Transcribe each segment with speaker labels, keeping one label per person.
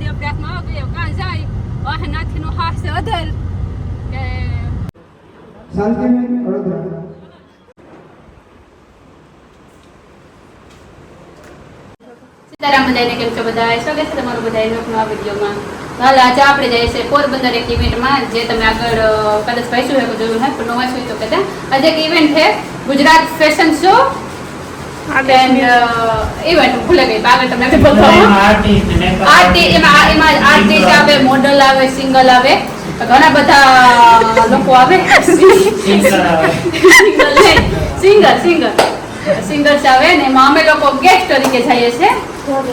Speaker 1: ગાડી અભ્યાસમાં આવે કાં જાય વાહનાથીનો હાસ અધર કે
Speaker 2: શાંતિબેન વડોદરા.
Speaker 1: સીતારામ બધાને કેમ છો બધા? સ્વાગત છે તમારું બધાનું નવા વિડીયોમાં. હાલ આજે આપણે જઈએ છીએ પોરબંદર એક ઇવેન્ટમાં, જે તમે આગળ કદાચ વાંચ્યું હોય જોયું હોય પણ ન વાંચ્યું તો કદાચ આજે એક ઇવેન્ટ છે Gujarat fashion show and event ભૂલે ગઈ આગળ તમને આર્ટિસ્ટ આવે, મોડલ આવે, સિંગલ આવે, ઘણા બધા લોકો આવે, સિંગર્સ આવે ને એમાં અમે લોકો ગેસ્ટ તરીકે જઈએ છીએ.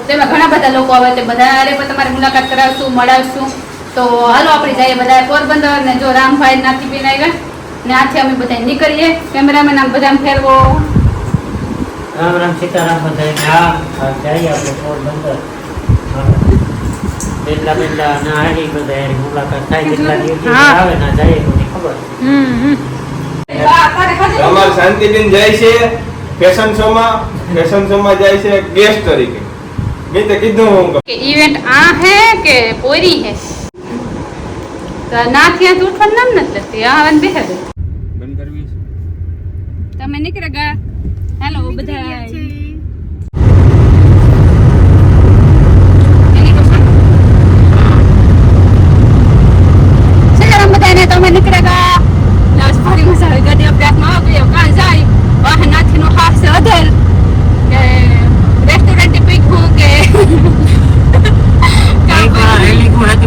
Speaker 1: તેમાં ઘણા બધા લોકો આવે, તે બધા પણ તમારી મુલાકાત કરાવશું, મળાવશું. તો હાલો આપણે જઈએ બધા પોરબંદર ને જો રામભાઈ નાથી પીને આવ્યા ને આથી અમે બધા નીકળીએ. કેમેરામેન આમ બધા ફેરવો.
Speaker 3: રામ રામ સીતારામ બધાને. હા જઈએ આપણે પોરબંદર. બેટલા બેટલા ના હારી બધા એની મુલાકાત થાય, કેટલા દિવસ આવે ના જાય મને ખબર.
Speaker 4: અમાર શાંતિબેન જાય છે ફેશન શો માં જાય છે ગેસ્ટ તરીકે. મેં તો કીધું
Speaker 1: કે ઇવેન્ટ આ હે કે પોરી હે તો ના ત્યાં તું ઉઠવાનું નામ નથી લેતી. આ હવે બેહે દે
Speaker 4: બંધ કરવી
Speaker 1: તમે નીકળે ગયા. હેલો બધા તમે નીકળે ગયા. ભારી મજા આવી. ગાડી અભ્યાસમાં આવી કાં જાય વાહનાથીનો હાસ અધર કે રેસ્ટોરન્ટ પીખું કે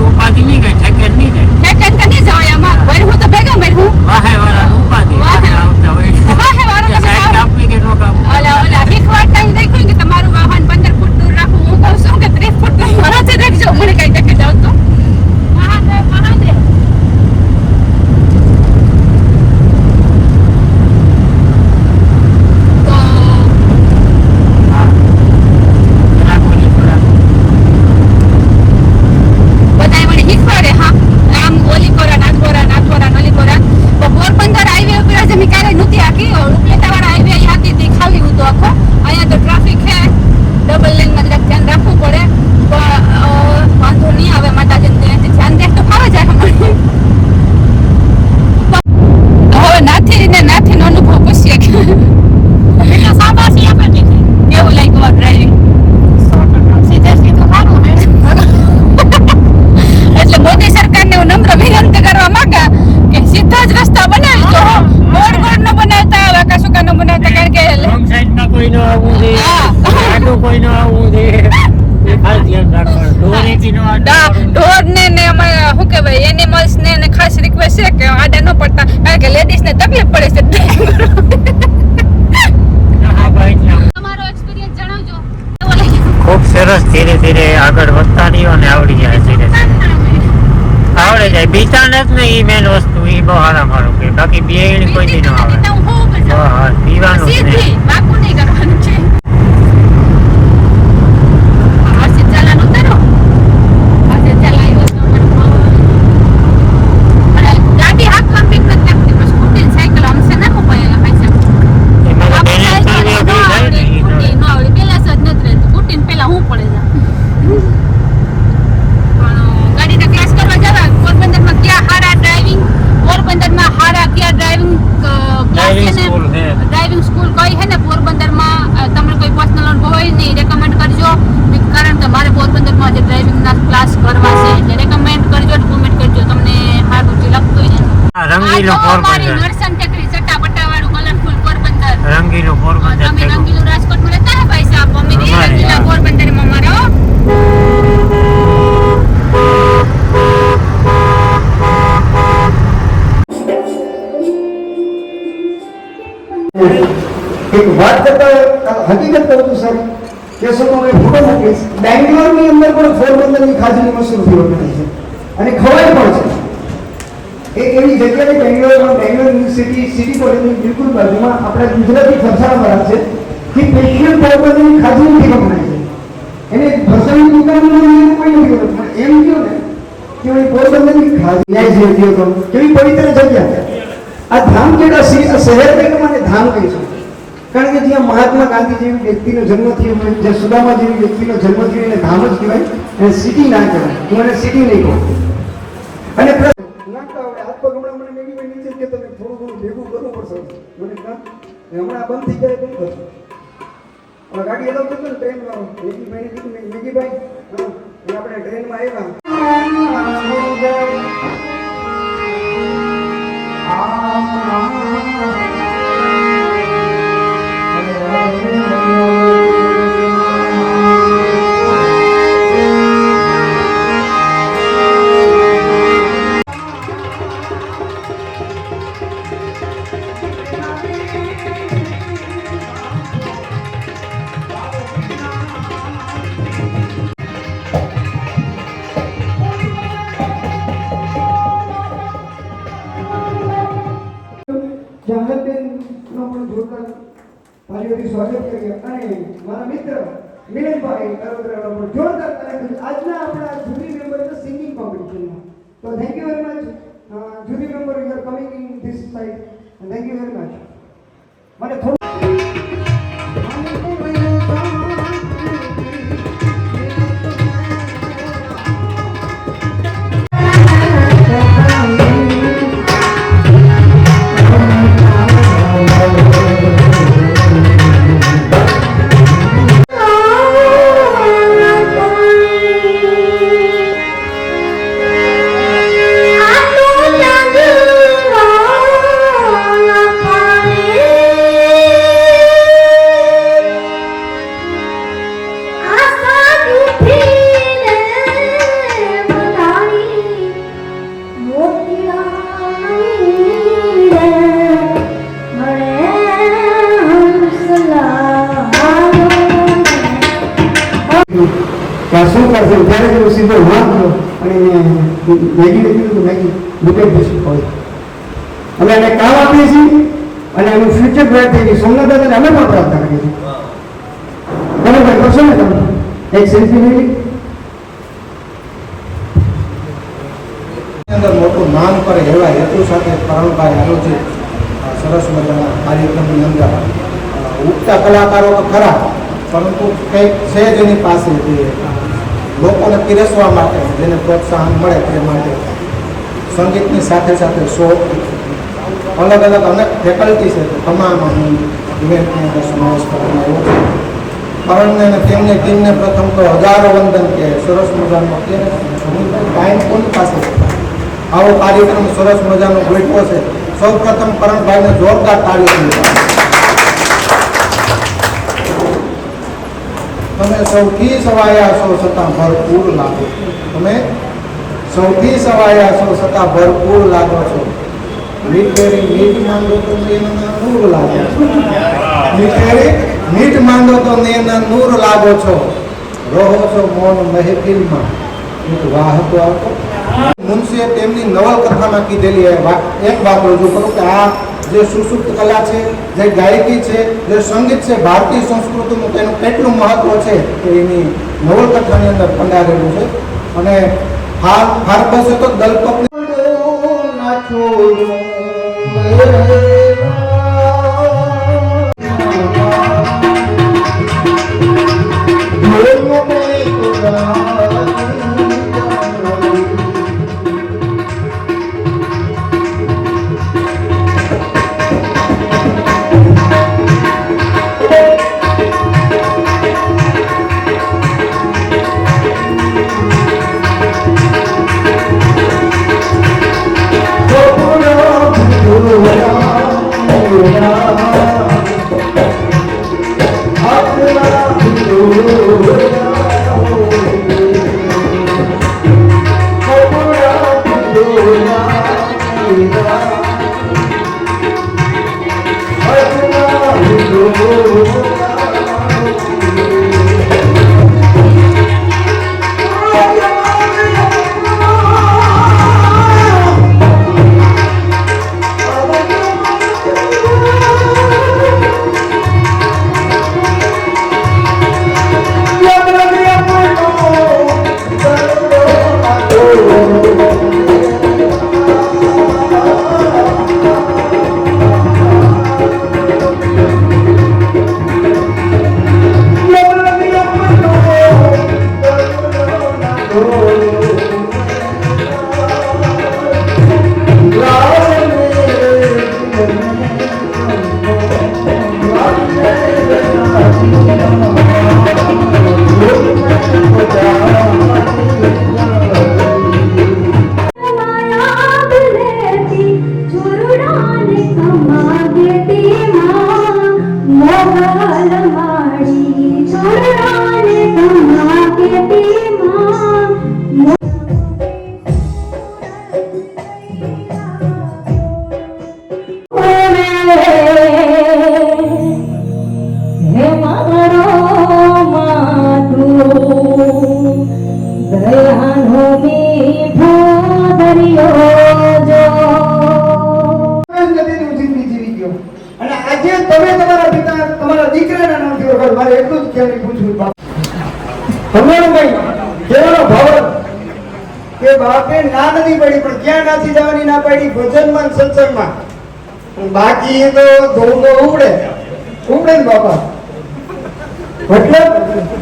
Speaker 3: ઉપાધિ નહીં ગઈ, ઠેકેર નહીં ગઈ,
Speaker 1: ઠેકેર તો નહીં જવાય. આમાં ભર્યું તો ભેગા ભર્યું
Speaker 3: વાહે વાળા ઉપાધિ આવતા હોય કાપી કે નો કાપી.
Speaker 1: ઓલા શીખવાડ ટાઈમ દેખ્યું કે તમારું વાહન 15 ફૂટ દૂર રાખવું. હું કહું છું કે 30 ફૂટ વરાતે રાખજો. મને કઈ ટકે જાવ તો
Speaker 3: ખૂબ સરસ. ધીરે ધીરે આગળ વધતા રહ્યો અને આવડી જાય. ધીરે આવડે જાય. બીતા નથી ને એ મેન વસ્તુ. એ બહુ સારા મારું કે બાકી બે કોઈ દી ન આવે. પીવાનું
Speaker 1: ડ્રાઇવિંગ સ્કૂલ કઈ હે ને પોરબંદરમાં તમને કોઈ પર્સનલ અનુભવ હોય ને રેકમેન્ડ કરજો. કારણ કે મારે પોરબંદરમાં જે ડ્રાઇવિંગના ક્લાસ કરવા છે એટલે રેકમેન્ડ કરજો, કોમેન્ટ કરજો તમને સારું જે લાગતું હોય ને.
Speaker 3: રંગીલો પોરબંદર,
Speaker 1: નરસન ટેકરી ચટાપટા વાળું કલરફુલ પોરબંદર.
Speaker 3: રંગીલો પોરબંદર.
Speaker 1: તમે રંગીલું રાજકોટમાં રહેતા હે ભાઈ સાહેબ, અમે રંગીલા પોરબંદરમાં મારો.
Speaker 2: એક વાત કરતા હકીકત કરું છું સર કે શું હું ફોટો મૂકીશ. બેંગ્લોરની અંદર પણ પોરબંદરની ખાજની મશહૂર થઈ વખણાય છે અને ખવાય પણ છે. એક એવી જગ્યાએ બેંગ્લોરમાં બેંગ્લોર યુનિવર્સિટી સિટી કોલેજની બિલકુલ બાજુમાં આપણા ગુજરાતી ફરસાણવાળા છે કે સ્પેશિયલ પોરબંદરની ખાજની નથી વખણાય છે. એને ફરસાણની દુકાનનું કોઈ નથી ખબર. એમ કહ્યું ને કે ભાઈ પોરબંદરની ખાજી જાય છે કેવી પવિત્ર જગ્યા. આ ધામ કેડા શહેર મને ધામ કહીશું. કારણ કે જ્યાં મહાત્મા ગાંધી જેવી વ્યક્તિનો જન્મ થયો, જ્યાં સુદામા જેવી વ્યક્તિનો જન્મ થયો એને ધામ જ કહેવાય. અને સિટી ના કહેવાય. હું એને સિટી નહીં કહું. અને નાખતા હવે હાથ પગ હમણાં મને મેગી ભાઈ નીચે કે તમે થોડું ઘણું ભેગું કરવું પડશે. મને કાં હમણાં બંધ થઈ જાય કેમ કરશો? હવે ગાડી એલો કરતો ને ટ્રેનમાં મેગી ભાઈને કીધું મેગી ભાઈ હા આપણે ટ્રેનમાં આવ્યા. જાનબેનનો પણ જોરદાર તાળીઓથી સ્વાગત કરીએ અને મારા મિત્ર મિલનભાઈ કરોદરાનો પણ જોરદાર તાળીઓ. આજના આપણા જુરી મેમ્બર છે સિંગિંગ કોમ્પિટિશનમાં. તો thank you very much jury member you are coming in this side. Thank you very much. મને થોડું શું કરશે ત્યારે જ સીધો વાંચ્યો અને મેગીને કીધું કે મેગી મુકેશ દેશી હોય અમે એને કામ આપીએ છીએ અને એનું ફ્યુચર બ્રાઇટ થઈ ગયું. સોમનાથ દાદાને અમે પણ પ્રાર્થના કરીએ છીએ. બરાબર કરશો ને તમે એક સેલ્ફી લઈ
Speaker 5: અંદર મોટું નામ કરે એવા હેતુ સાથે કરણભાઈ આયોજિત સરસ મજાના કાર્યક્રમની અંદર ઉગતા કલાકારો તો ખરા પરંતુ કંઈક છે જ એની પાસે જે લોકોને પીરસવા માટે જેને પ્રોત્સાહન મળે તે માટે સંગીતની સાથે સાથે શો અલગ અલગ અનેક ફેકલ્ટી છે તમામ હું ઇવેન્ટની અંદર સમાવેશ કરવામાં આવ્યો છું. કરણને અને તેમની ટીમને પ્રથમ તો હજારો વંદન કે સરસ મજાનો ટાઈમ કોની પાસે છે. આવો કાર્યક્રમ સરસ મજાનો ગોઠવો છે. સૌ પ્રથમ કરણભાઈને જોરદાર તાળીઓ. તમે સૌથી સવાયા છો છતાં ભરપૂર લાગો. તમે સૌથી સવાયા છો છતાં ભરપૂર લાગો છો. મીઠેરી મીઠ માંગો તો એના નૂર લાગો છો. મીઠેરી મીઠ માંગો તો એના નૂર લાગો છો. રહો છો મૌન મહેફિલમાં વાહ તો આવતો. મુનશીએ તેમની નવલકથામાં કીધેલી એક વાત રજૂ કરું કે આ જે સુસુપ્ત કલા છે, જે ગાયકી છે, જે સંગીત છે, ભારતીય સંસ્કૃતિનું તેનું કેટલું મહત્વ છે તે એની નવલકથાની અંદર પંડારેલું છે. અને હાર બસે તો દલપત
Speaker 2: Oh જિંદગી જીવી ગયો અને આજે તમે તમારા પિતા તમારા દીકરાના નામથી ઓળખાય. મારે એટલું જ કહેવાનું પૂછવું બાપ ભગવાન ભાઈ કહેવાનો ભાવ કે બાપે ના નથી પડી પણ ક્યાં નાસી જવાની ના પડી ભજનમાં ને સત્સંગમાં. બાકી એ તો ધોંધો ઉડે ને બાપા. મતલબ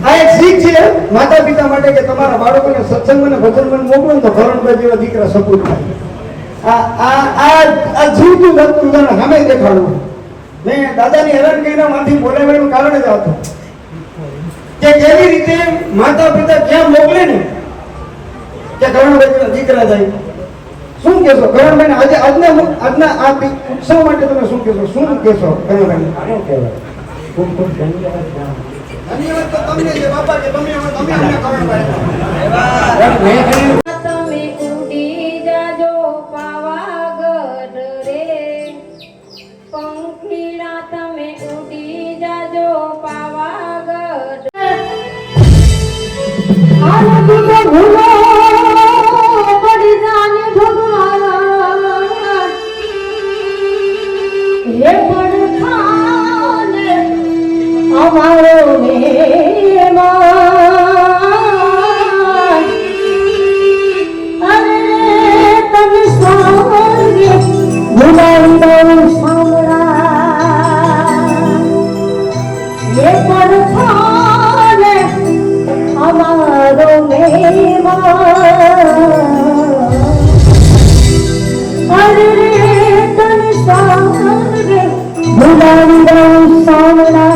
Speaker 2: આ એક શીખ છે માતા પિતા માટે કે તમારા બાળકોને સત્સંગમાં ને ભજનમાં મોકલો ને તો ભરણભાઈ જેવા દીકરા સપૂત થાય. આ જીવતું લગતું ઉદાહરણ સામે દેખાડવું. મેં દાદાની હેરાન કર્યા માંથી બોલાવવાનું કારણ જ હતું કે કેવી રીતે માતા પિતા ક્યાં મોકલે ને કે કરણભાઈ દીકરા જાય. શું કહેશો કરણભાઈ આજે આજના આ ઉત્સવ માટે તમે શું કહેશો? શું કહેશો કરણભાઈ? ખૂબ ખૂબ ધન્યવાદ તો તમને છે બાપા કે તમે અમને કરણભાઈ
Speaker 6: તમે ઉડી જાજો પાવાગઢ રે પંખીડા તમે ઉડી જાજો પાવાગઢ આનંદ તો ભૂલો પડી જાને ભગવાન હે પડખાને અમારો મહેમાન અરે તને સ્વાંગે ભુલાવી દઉં સામડા એ પડખાને અમારો મહેમાન અરે તને સ્વાંગે ભુલાવી દઉં સામડા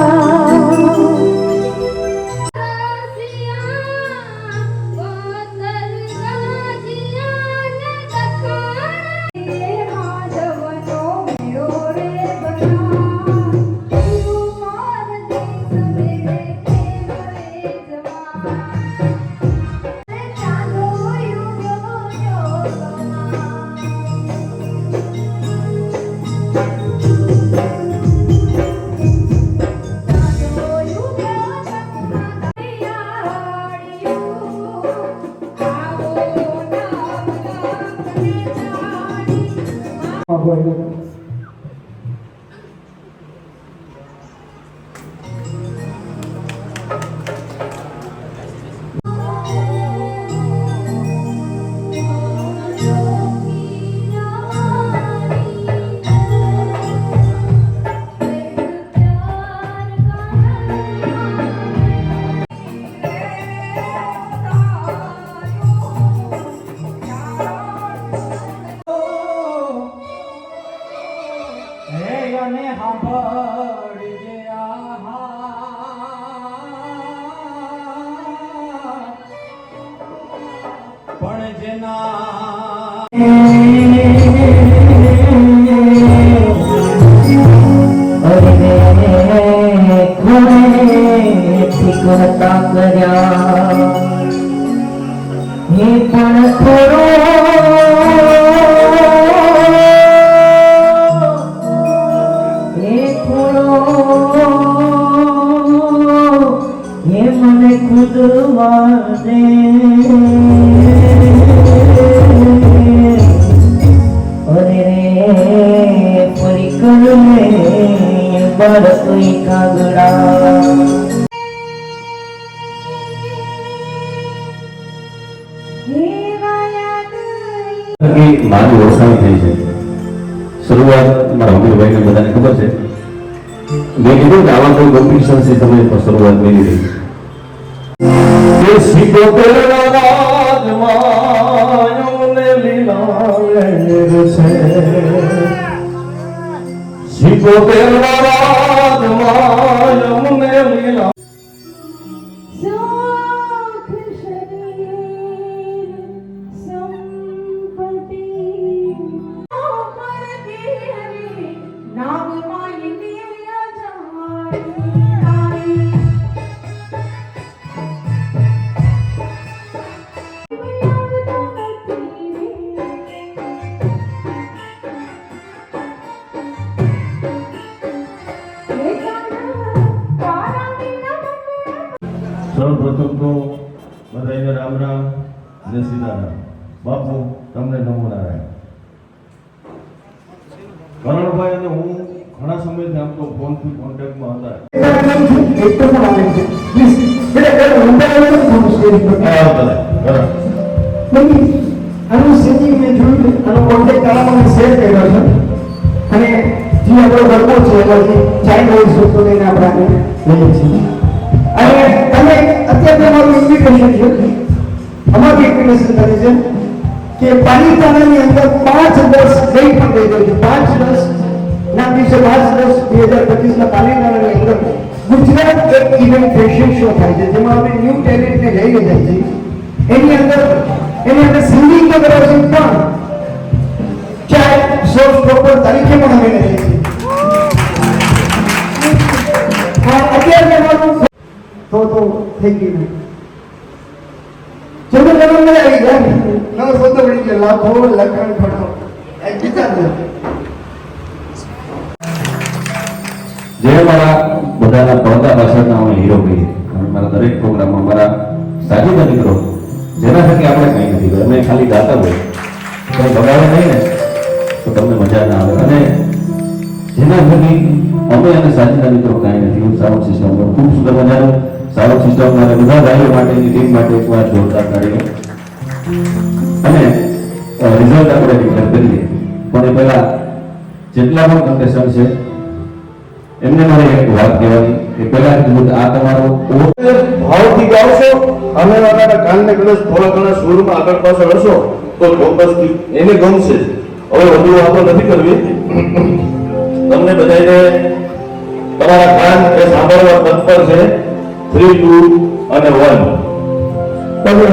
Speaker 7: મારી ઓળખાણ થઈ છે. શરૂઆત મારા અમીરભાઈને બધાને ખબર છે. મેં કીધું કે આવા કોઈ કોમ્પિટિશન છે તમે શરૂઆત કરી રહી.
Speaker 4: તો પહેલા રાજમાં અમને લીલા
Speaker 6: સાખ શરીર સંપત્તિ પર કેરી નાગમાં ઇન્ડિયા જાય
Speaker 8: સૌપ્રથમ તો બધાને રામ રામ ને સીતારામ. બાપુ તમને નમો નારાયણ. કરણભાઈ અને હું ઘણા સમયથી આમ તો ફોનથી કોન્ટેક્ટમાં હતા.
Speaker 2: એક તો પણ આવે છે પ્લીઝ એટલે નંબર આવે તો ફોન શેર કરો નહીં આનું સેટિંગ મેં જોયું આનો કોન્ટેક્ટ આમાં શેર કર્યો છે અને જે આપણો વર્ગો છે એમાંથી ચાઇલ્ડ વોઇસ તો એને આપણે લઈએ છીએ અને તમે અત્યારે મારું ઇન્વિટેશન છે અમારું ઇન્વિટેશન કરે છે કે પાલિતાણાની અંદર 5-10 ડેટ પણ દઈ દઉં છું 5-10 ના દિવસે 5-10-2025 ના પાલિતાણાની અંદર ગુજરાત એક ઇવેન્ટ ફેશન શો થાય છે જેમાં આપણે ન્યૂ ટેલેન્ટને લઈને જાય છે એની અંદર સિંગિંગ તો કરે છે પણ ચાઇલ્ડ શો પ્રોપર તરીકે પણ અમે લઈએ છીએ અત્યારે મારું તો થઈ ગયું ચલો ચલો મજા આવી જાય નવો શબ્દ પડી ગયો લાખો લખણ ખડો એક વિચાર છે
Speaker 7: જે મારા બધાના પડદા પાછળના હું હીરો કહીએ અને મારા દરેક પ્રોગ્રામમાં મારા સાજીદા મિત્રો જેના થકી આપણે કંઈ નથી કર્યું અમે ખાલી ગાતા હોય તો બગાડે નહીં ને તો તમને મજા ના આવે અને જેના થકી અમે અને સાજીદા મિત્રો કાંઈ નથી હું સાઉન્ડ સિસ્ટમ ખૂબ સુંદર મજાનું સાઉન્ડ સિસ્ટમ મારે બધા ભાઈઓ માટેની ટીમ માટે એક વાર જોરદાર તાળીઓ અને રિઝલ્ટ આપણે ડિક્લેર કરીએ પણ એ પહેલા જેટલા પણ કન્ટેસ્ટન્ટ છે એમને મારે એક વાત કહેવાની કે પહેલા કીધું કે આ તમારો
Speaker 8: ભાવથી ગાવશો અમે તમારા કાનને કદાચ થોડા ઘણા સુરમાં આગળ પાછળ હશો તો ચોક્કસથી એને ગમશે. હવે વધુ વાતો નથી કરવી. તમને બધાને તમારા કાન એ સાંભળવા તત્પર છે. 3, 2 અને 1.
Speaker 2: તમે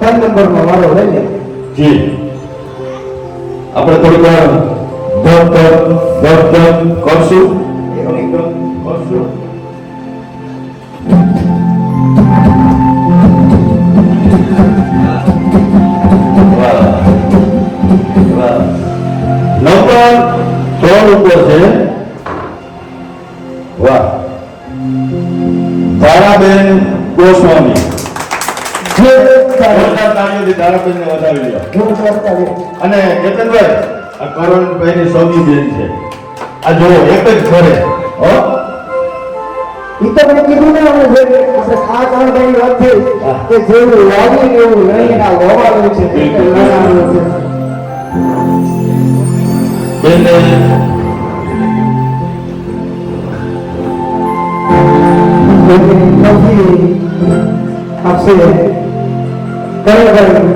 Speaker 2: 3 નંબરમાં વારો લઈ લે
Speaker 8: જી આપણે થોડી વાર ધપ કરશું. નંબર 3 ઉપર છે. વાહ, તારાબેન ગોસ્વામી. તાળીઓથી તારાબેનને વધાવી લો. અને કેતનભાઈ, આ કરણભાઈની સૌની બેન છે. આ જો એક જ ઘરે હો.
Speaker 2: ઈ તો મને કીધું ને આપણે જે આપણે આ કારણની વાત થઈ કે જેવું લાગે એવું નહીં આ હોવાનું છે એટલે લડાવાનું છે
Speaker 8: બેનને
Speaker 2: આપશે કરણભાઈ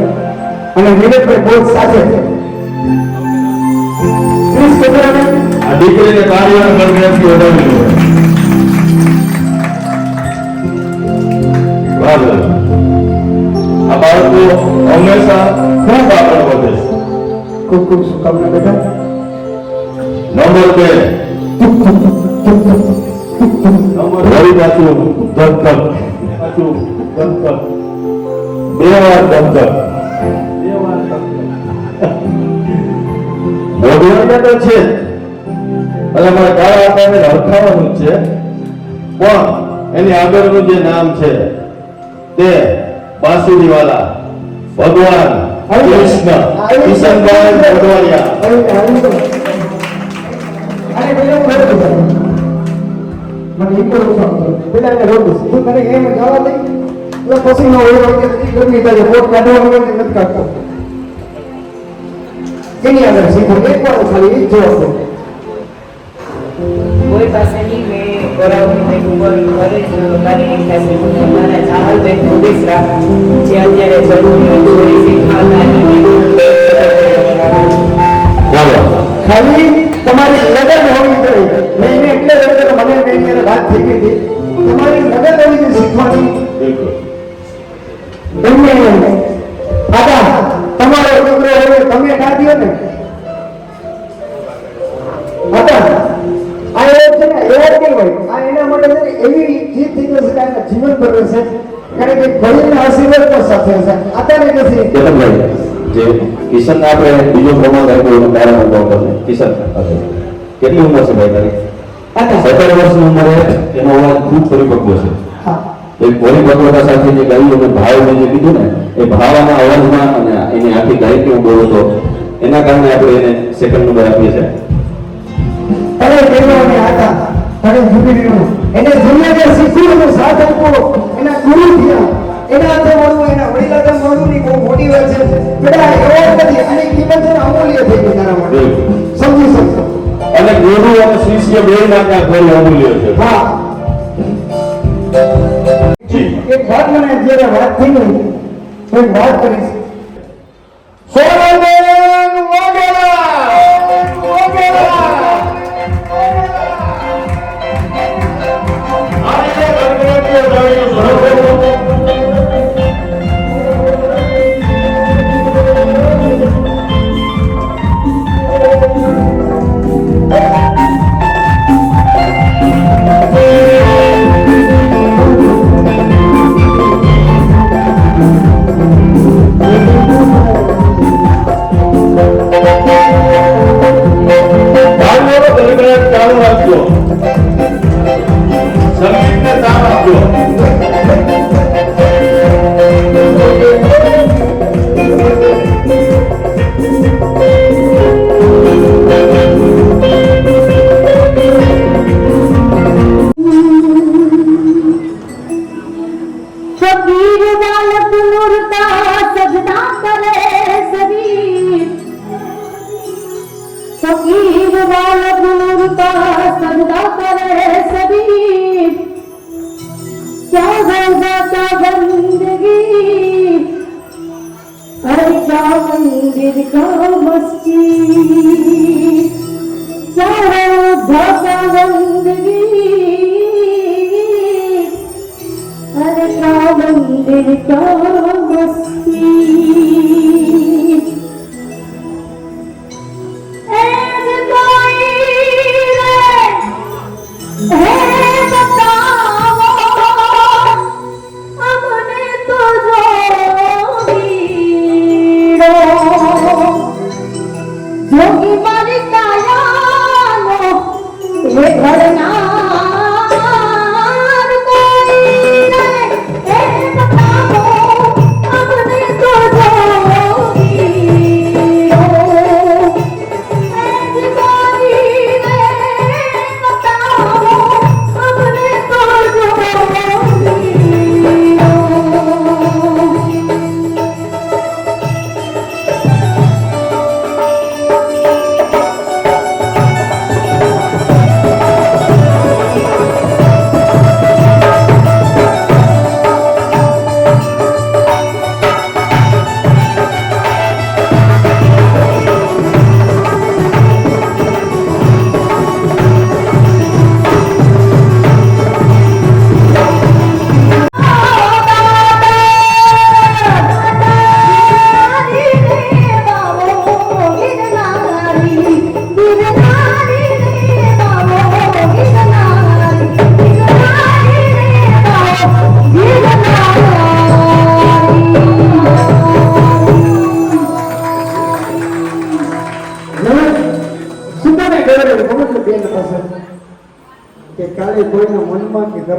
Speaker 2: અને વિવેકભાઈ બોલ સાથે પ્લીઝ કેતનભાઈ
Speaker 8: આ દીકરીને તાળીઓના ગણગણાટથી વધાવી લો. વાહ, આ બાળકો હંમેશા ખૂબ આગળ વધે છે.
Speaker 2: ખૂબ ખૂબ શુભકામના બેટા
Speaker 8: નંબર 2 વળી પાછું ધક પાછું ધક 2 વાર ધક મોઢું તો છે અને મારે કાળા આટાને હરખાવાનું છે પણ એની આગળનું જે નામ છે તે બાંસુરીવાલા ભગવાન કૃષ્ણ કિશનભાઈ ભગવાનિયા.
Speaker 2: અરે પેલા હું રડતો હતો મને ઈકો ઉઠાવતો પેલા એને રોડ તું મને એમ જવા દે એટલે પછી નો હોય કે ગરમી થાય પોટ કાઢવાનું હોય નથી કાઢતો એની આગળ સીધો એક વાર ખાલી એ જવાબ દો
Speaker 9: કોઈ પાસે નહીં મેં કરાવની ઉપર કરે છે મારી પાસે મારા ચાહલભાઈ ભૂદેસરા જે અત્યારે જરૂરી છોડી શીખવાના
Speaker 8: ચાલો
Speaker 2: ખાલી તમારી લગન હોવી એમને દાદા તમારો દીકરો હવે તમે કાઢ્યો ને દાદા આ એવો છે ને એવો કેવાય આ એના માટે છે ને એવી જીત થઈ જશે કે આના જીવન પર રહેશે કારણ કે ભણીના આશીર્વાદ પણ સાથે હશે આતાને કહેશે
Speaker 7: કેતનભાઈ જે કિશન આપણે બીજો ક્રમાંક આપ્યો એનો કારણ અનુભવ કરશે કિશન કેટલી ઉંમર છે ભાઈ તારી
Speaker 2: દાદા
Speaker 7: 17 વર્ષની ઉંમરે એનો અવાજ ખૂબ પરિપક્વ છે
Speaker 2: હા
Speaker 7: એ પરિપક્વતા સાથે જે ગાયું અને ભાવ મેં જે કીધું ને એ ભાવના અવાજમાં અને એની આખી ગાયકી બોલો હતો એના કારણે આપણે એને સેકન્ડ નંબર આપીએ છીએ
Speaker 2: અરે દેવોને આતા તને જુબીલીનો એને દુનિયાને શીખવું સાથ આપો એના ગુરુ થયા એના હાથે મળવું એના વડીલાને મળવું ની બહુ મોટી વાત છે બેટા એવો નથી આની કિંમત છે ને અમૂલ્ય થઈ ગઈ તારા માટે સમજી શકશો
Speaker 8: અને ગુરુ અને શિષ્ય બે નાના ઘર અમૂલ્ય છે
Speaker 2: હા
Speaker 8: જી
Speaker 2: એક વાત મને જ્યારે વાત થઈ ને તો એક વાત કરીશ
Speaker 8: સોનલબેન વાઘેલા આજે ગણપતિઓ જાણ્યું ચાલુ રાખજો સંગીતને સાથ આપજો
Speaker 6: फकीर बालक नूरता सजदा करे सबीर फकीर बालक नूरता सजदा करे सबीर क्या होगा क्या बंदगी अरे क्या मंदिर का मस्जिद क्या होगा क्या बंदगी अरे क्या मंदिर का मस्जिद ऐसे कोई रे है बताओ हमने तो जोगी मारी काया लो ये घरना
Speaker 2: કે કાલે કોઈના મનમાં કે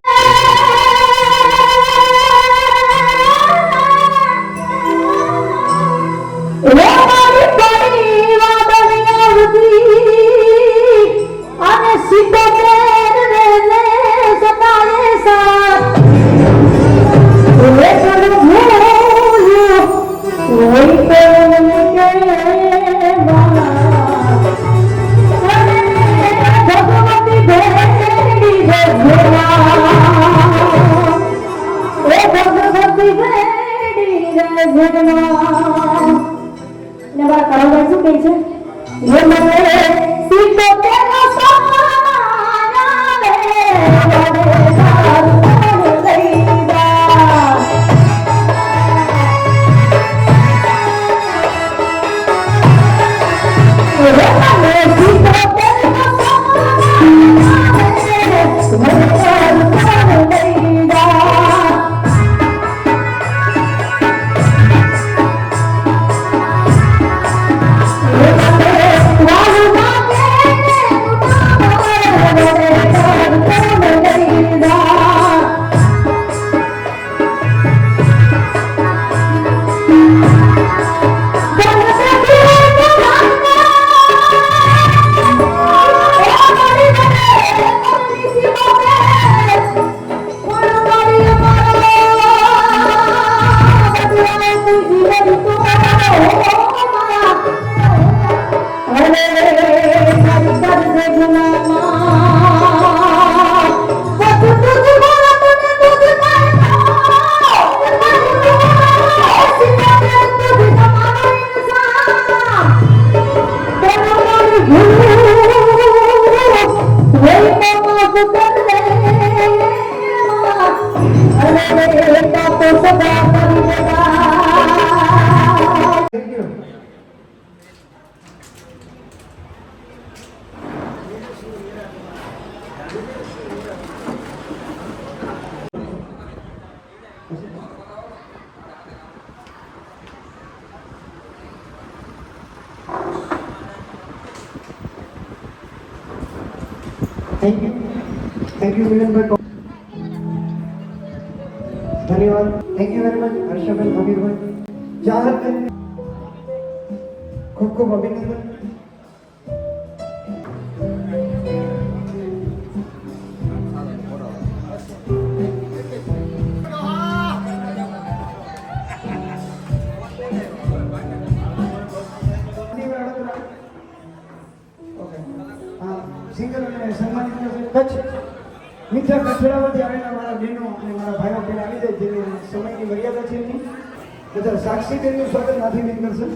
Speaker 2: थैंक यू मिलनभाई, धन्यवाद, थैंक यू वेरी मच हर्षभाई, अमीरभाई, चाहत खूब खूब अभिनंदन। સિંગર અને સન્માનિત કચ્છ મીઠા કચરામાંથી આવેલા મારા બહેનો અને મારા ભાઈઓ બહેન આવી જાય જેની સમયની મર્યાદા છે એની બધા સાક્ષી બેનનું સ્વાગત નાથી બેન કરશે.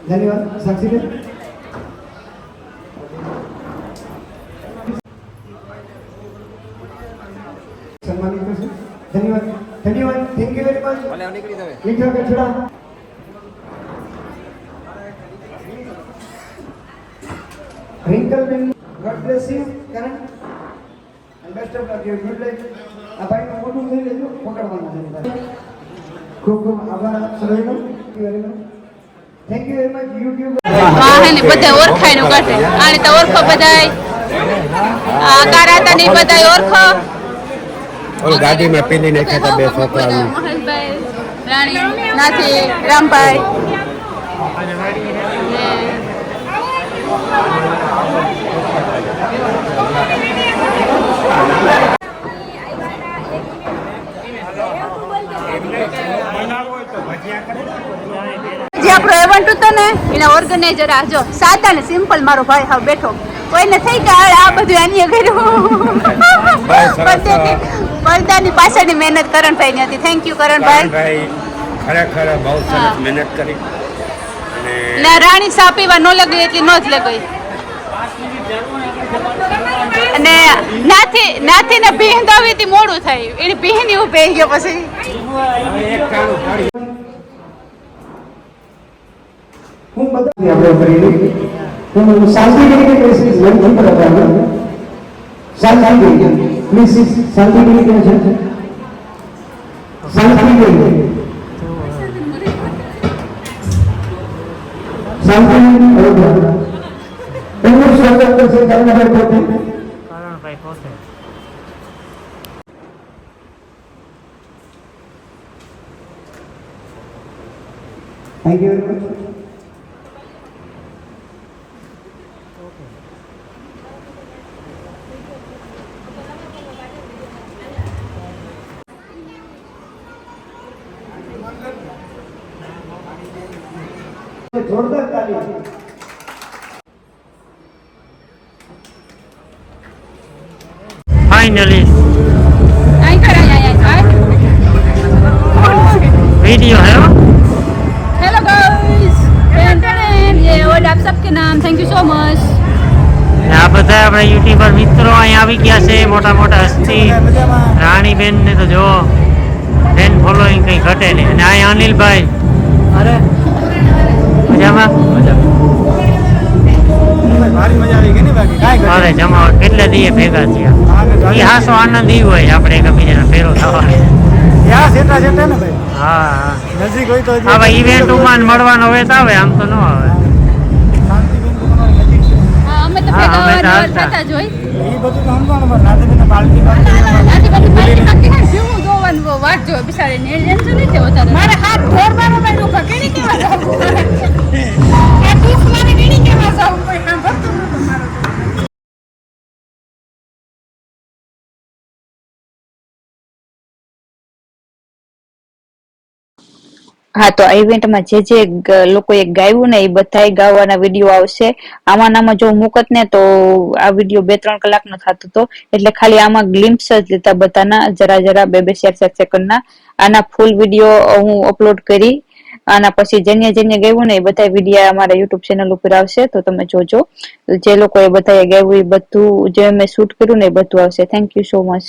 Speaker 2: ધન્યવાદ સાક્ષી બેન. સન્માનિત કરશે. ધન્યવાદ ધન્યવાદ, થેન્ક યુ વેરી મચ. મીઠા કચરા Wrinkle bean, God bless you, Karan, and best of luck. Your good life. આ ભાઈનું મોટું થઈ લેજો, પકડવાનું છે. ખૂબ ખૂબ આભાર સર્વેનો. Thank you very much. YouTube
Speaker 1: વાહને બધા ઓળખાય નું કાઢે આને તો ઓળખો બધાય આ કારાતા ની બધાય ઓળખો
Speaker 10: ઓલ ગાડીમાં પેલી નાખ્યા હતા બે છોકરાઓ
Speaker 1: મોહનભાઈ રાણી નાથી રામભાઈ જે આપણો ઇવેન્ટ હતો ને એના ઓર્ગેનાઇઝર આ જો સાદા ને સિમ્પલ મારો ભાઈ હાવ બેઠો કોઈને થઈ કે આ બધું આની કર્યું પડદાની પાછળની મહેનત કરણભાઈ ની હતી. થેન્ક યુ કરણભાઈ,
Speaker 10: ખરેખર બહુ સરસ મહેનત કરી.
Speaker 1: ને રાણી સા પીવા ન લગી એટલી ન જ લગી અને નાથી ને ભીહ દવીથી મોડું થયું એને ભીહ ની ઉભે ગયો પછી
Speaker 2: હું બધા આપણે કરી લઈ. હું શાંતિગીરી કે બેસી નથી કરતા. શાંતિગીરી પ્લીઝ શાંતિગીરી કે છે શાંતિગીરી શાંતિગીરી બરોબર. એમનું સ્વાગત કરશે કરણભાઈ પોતે.
Speaker 3: કરણભાઈ પોતે.
Speaker 2: Thank you very much. જોરદાર તાળી.
Speaker 3: ફાઇનલી
Speaker 1: અહીં કર
Speaker 3: वीडियो है वो.
Speaker 1: हेलो गाइस ये और आप सबके नाम थैंक यू सो मच.
Speaker 3: આ બધા આપણા યુટ્યુબર મિત્રો અહીં આવી ગયા છે મોટા મોટા હસ્તી રાણીબેન ને તો જો બેન ફોલોઈંગ કંઈ ઘટે નહીં. અને અહીં અનિલભાઈ મજામાં અરે જમા કેટલા દીએ ભેગા થયા એ હાસો આનંદ ઈ હોય આપણે એકબીજાના ફેરો થવાનો. હા હા ઇવેન્ટમાં મળવાનો હોય તો આવે આમ તો ન આવે.
Speaker 1: અમે તો
Speaker 3: હા, અમે તો
Speaker 1: ભેગા
Speaker 3: હાલતા.
Speaker 1: થતા જોઈ
Speaker 5: એ બધું તો સમજવાનું નાથી પાલટી
Speaker 1: જોવાનું વાટ જો બિચારી ને ટેન્શન નથી હોતા મારે હાથ ઢોરવાનો ભાઈ લોકો કેની કેવા જાવ
Speaker 11: હા, તો આ ઇવેન્ટમાં જે લોકોએ ગાયું ને એ બધાય ગાવાના વિડીયો આવશે. આમાં જો મૂકત ને તો આ વિડીયો 2-3 કલાકનો થતો હતો, એટલે ખાલી આમાં ગ્લિમ્પ્સ જ લીધા બધાના, જરા 2-4 સેકન્ડના. આના ફૂલ વિડીયો હું અપલોડ કરી. આના પછી જેને ગાયું ને એ બધા વિડીયો અમારા યુટ્યુબ ચેનલ ઉપર આવશે, તો તમે જોજો. જે લોકોએ બધાએ ગાયું એ બધું જે મેં શૂટ કર્યું ને એ બધું આવશે. Thank you so much.